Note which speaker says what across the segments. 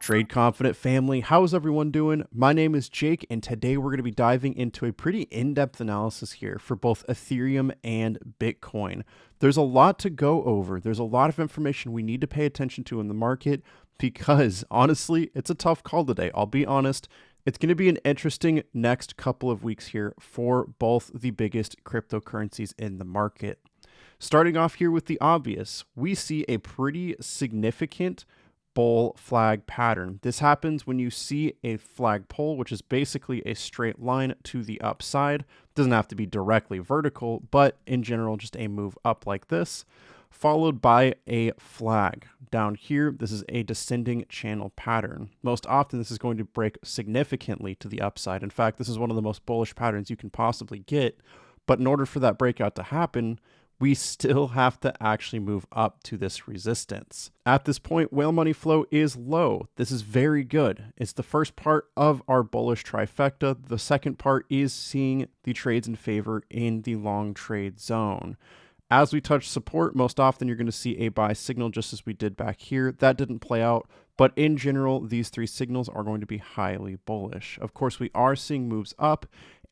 Speaker 1: Trade Confident family, how's everyone doing? My name is Jake, and today we're going to be diving into a pretty in-depth analysis here for both Ethereum and Bitcoin. There's a lot to go over. There's a lot of information we need to pay attention to in the market because, honestly, it's a tough call today. I'll be honest. It's going to be an interesting next couple of weeks here for both the biggest cryptocurrencies in the market. Starting off here with the obvious, we see a pretty significant bull flag pattern. This happens when you see a flagpole, which is basically a straight line to the upside. Doesn't have to be directly vertical, but in general, just a move up like this, followed by a flag. Down here, this is a descending channel pattern. Most often, this is going to break significantly to the upside. In fact, this is one of the most bullish patterns you can possibly get. But in order for that breakout to happen, we still have to actually move up to this resistance. At this point, whale money flow is low. This is very good. It's the first part of our bullish trifecta. The second part is seeing the trades in favor in the long trade zone. As we touch support, most often you're going to see a buy signal just as we did back here. That didn't play out, but in general, these three signals are going to be highly bullish. Of course, we are seeing moves up,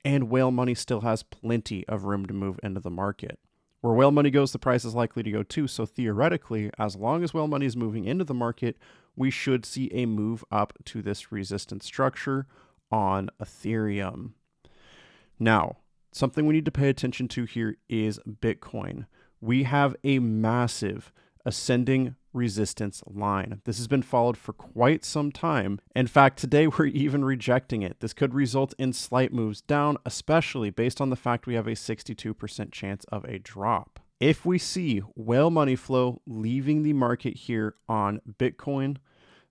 Speaker 1: and whale money still has plenty of room to move into the market. Where whale money goes, the price is likely to go too. So theoretically, as long as whale money is moving into the market, we should see a move up to this resistance structure on Ethereum. Now, something we need to pay attention to here is Bitcoin. We have a massive ascending resistance line. This has been followed for quite some time. In fact, today we're even rejecting it. This could result in slight moves down, especially based on the fact we have a 62% chance of a drop. If we see whale money flow leaving the market here on Bitcoin,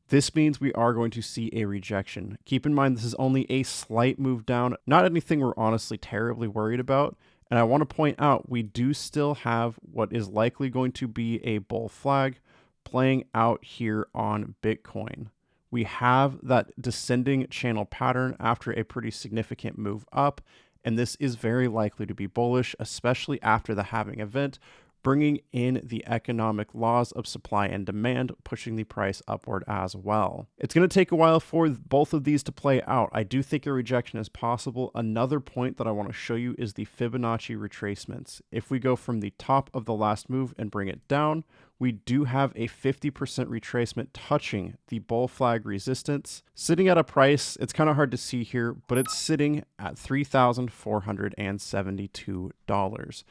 Speaker 1: this means we are going to see a rejection. Keep in mind, this is only a slight move down, not anything we're honestly terribly worried about. And I want to point out, we do still have what is likely going to be a bull flag playing out here on Bitcoin. We have that descending channel pattern after a pretty significant move up, and this is very likely to be bullish, especially after the halving event, bringing in the economic laws of supply and demand, pushing the price upward as well. It's going to take a while for both of these to play out. I do think a rejection is possible. Another point that I want to show you is the Fibonacci retracements. If we go from the top of the last move and bring it down, we do have a 50% retracement touching the bull flag resistance, sitting at a price, it's kind of hard to see here, but it's sitting at $3,472.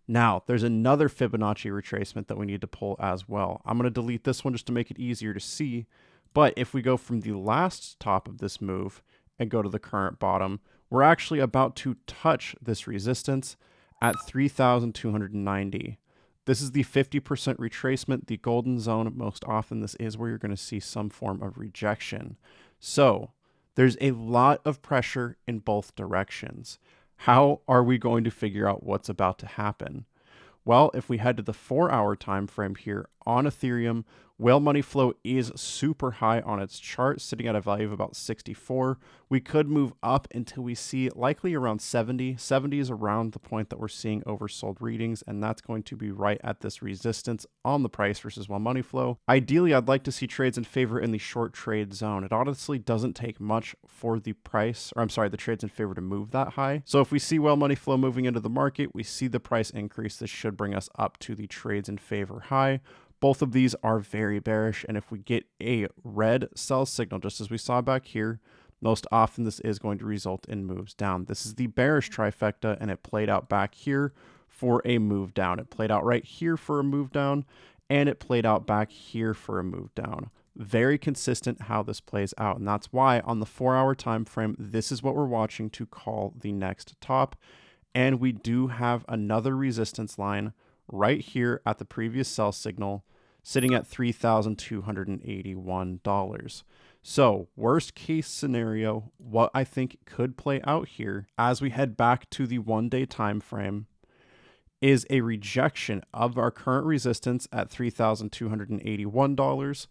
Speaker 1: Now, there's another Fibonacci retracement that we need to pull as well. I'm going to delete this one just to make it easier to see. But if we go from the last top of this move and go to the current bottom, we're actually about to touch this resistance at 3,290. This is the 50% retracement, the golden zone. Most often this is where you're going to see some form of rejection. So there's a lot of pressure in both directions. How are we going to figure out what's about to happen? Well, if we head to the 4-hour time frame here on Ethereum, whale money flow is super high on its chart, sitting at a value of about 64. We could move up until we see likely around 70. 70 is around the point that we're seeing oversold readings, and that's going to be right at this resistance on the price versus whale money flow. Ideally, I'd like to see trades in favor in the short trade zone. It honestly doesn't take much for the price, or I'm sorry, the trades in favor to move that high. So if we see whale money flow moving into the market, we see the price increase. This should bring us up to the trades in favor high. Both of these are very bearish, and if we get a red sell signal, just as we saw back here, most often this is going to result in moves down. This is the bearish trifecta, and it played out back here for a move down. It played out right here for a move down, and it played out back here for a move down. Very consistent how this plays out, and that's why on the 4-hour time frame, this is what we're watching to call the next top. And we do have another resistance line right here at the previous sell signal, sitting at $3,281. So worst case scenario, what I think could play out here as we head back to the 1-day time frame is a rejection of our current resistance at $3,281,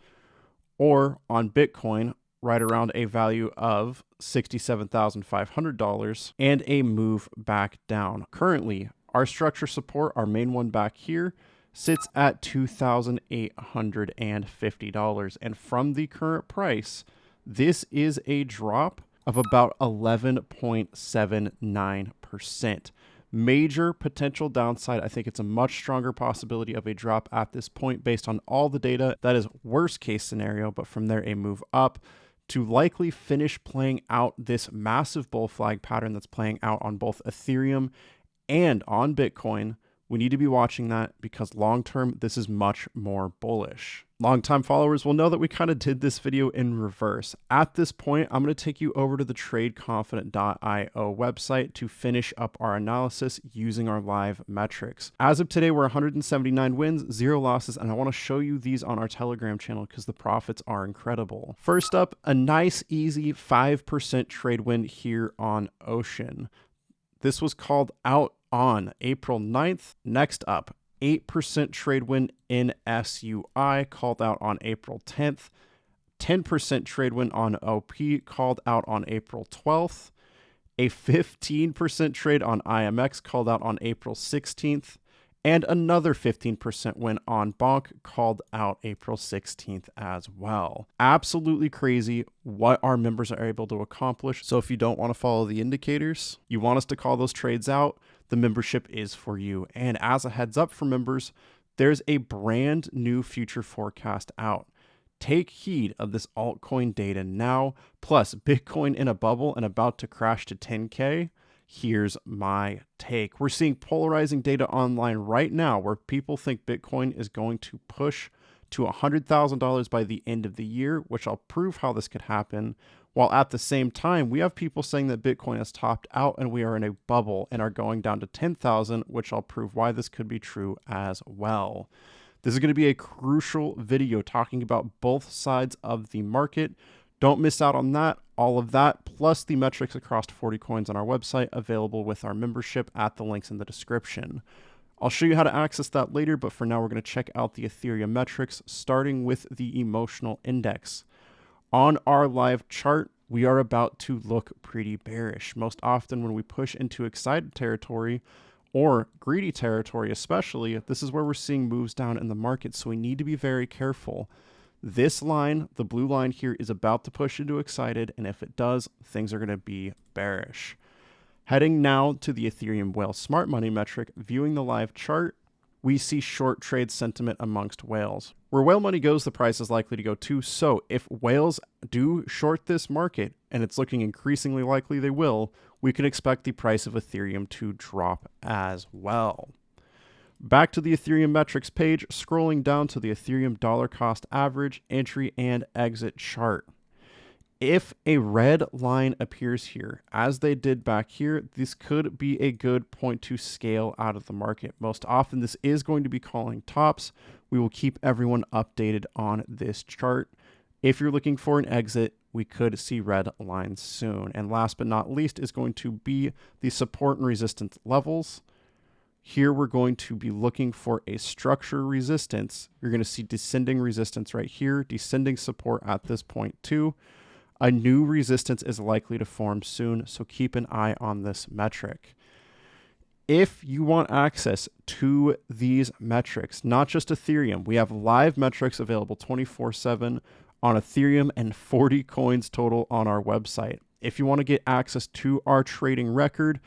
Speaker 1: or on Bitcoin, right around a value of $67,500, and a move back down. Currently, our structure support, our main one back here, sits at $2,850. And from the current price, this is a drop of about 11.79%. Major potential downside. I think it's a much stronger possibility of a drop at this point based on all the data. That is worst case scenario, but from there a move up to likely finish playing out this massive bull flag pattern that's playing out on both Ethereum and on Bitcoin. We need to be watching that because long-term, this is much more bullish. Long-time followers will know that we kind of did this video in reverse. At this point, I'm going to take you over to the tradeconfident.io website to finish up our analysis using our live metrics. As of today, we're 179 wins, 0 losses, and I want to show you these on our Telegram channel because the profits are incredible. First up, a nice, easy 5% trade win here on Ocean. This was called out on April 9th. Next up, 8% trade win in SUI, called out on April 10th. 10% trade win on OP, called out on April 12th. A 15% trade on IMX, called out on April 16th. And another 15% win on Bonk, called out April 16th as well. Absolutely crazy what our members are able to accomplish. So if you don't want to follow the indicators, you want us to call those trades out, the membership is for you. And as a heads up for members, there's a brand new future forecast out. Take heed of this altcoin data now, plus Bitcoin in a bubble and about to crash to 10K. Here's my take. We're seeing polarizing data online right now where people think Bitcoin is going to push to $100,000 by the end of the year, which I'll prove how this could happen. While at the same time, we have people saying that Bitcoin has topped out and we are in a bubble and are going down to 10,000, which I'll prove why this could be true as well. This is going to be a crucial video talking about both sides of the market. Don't miss out on that. All of that, plus the metrics across 40 coins on our website, available with our membership at the links in the description. I'll show you how to access that later, but for now, we're going to check out the Ethereum metrics, starting with the emotional index. On our live chart, we are about to look pretty bearish. Most often when we push into excited territory or greedy territory especially, this is where we're seeing moves down in the market, so we need to be very careful. This line, the blue line here, is about to push into excited, and if it does, things are going to be bearish. Heading now to the Ethereum Whale Smart Money metric, viewing the live chart, we see short trade sentiment amongst whales. Where whale money goes, the price is likely to go too. So if whales do short this market, and it's looking increasingly likely they will, we can expect the price of Ethereum to drop as well. Back to the Ethereum metrics page, scrolling down to the Ethereum dollar cost average, entry, and exit chart. If a red line appears here, as they did back here, this could be a good point to scale out of the market. Most often, this is going to be calling tops. We will keep everyone updated on this chart. If you're looking for an exit, we could see red lines soon. And last but not least is going to be the support and resistance levels. Here we're going to be looking for a structure resistance. You're going to see descending resistance right here, descending support at this point too. A new resistance is likely to form soon, so keep an eye on this metric. If you want access to these metrics, not just Ethereum, we have live metrics available 24/7 on Ethereum and 40 coins total on our website. If you want to get access to our trading record,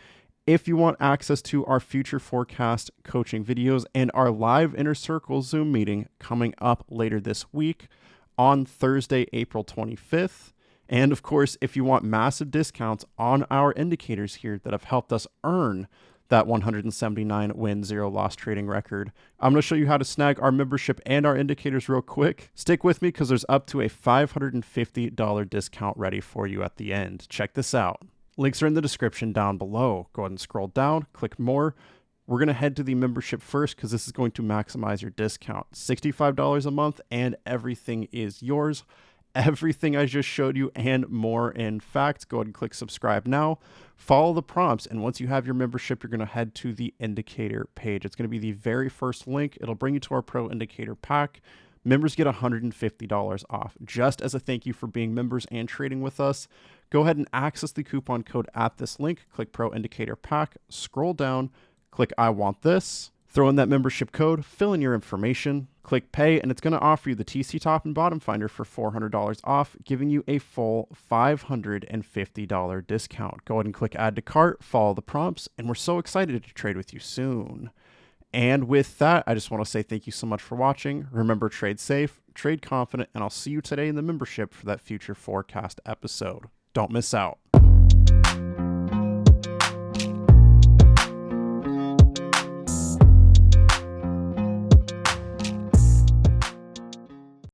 Speaker 1: if you want access to our future forecast coaching videos and our live Inner Circle Zoom meeting coming up later this week on Thursday, April 25th. And of course, if you want massive discounts on our indicators here that have helped us earn that 179 win, 0 loss trading record, I'm going to show you how to snag our membership and our indicators real quick. Stick with me because there's up to a $550 discount ready for you at the end. Check this out. Links are in the description down below. Go ahead and scroll down, click more. We're going to head to the membership first because this is going to maximize your discount. $65 a month and everything is yours. Everything I just showed you and more. In fact, go ahead and click subscribe now. Follow the prompts, and once you have your membership, you're going to head to the indicator page. It's going to be the very first link. It'll bring you to our Pro Indicator pack. Members get $150 off. Just as a thank you for being members and trading with us, go ahead and access the coupon code at this link. Click Pro Indicator pack, scroll down, click I want this. Throw in that membership code, fill in your information, click pay, and it's going to offer you the TC Top and Bottom Finder for $400 off, giving you a full $550 discount. Go ahead and click add to cart, follow the prompts, and we're so excited to trade with you soon. And with that, I just want to say thank you so much for watching. Remember, trade safe, trade confident, and I'll see you today in the membership for that future forecast episode. Don't miss out.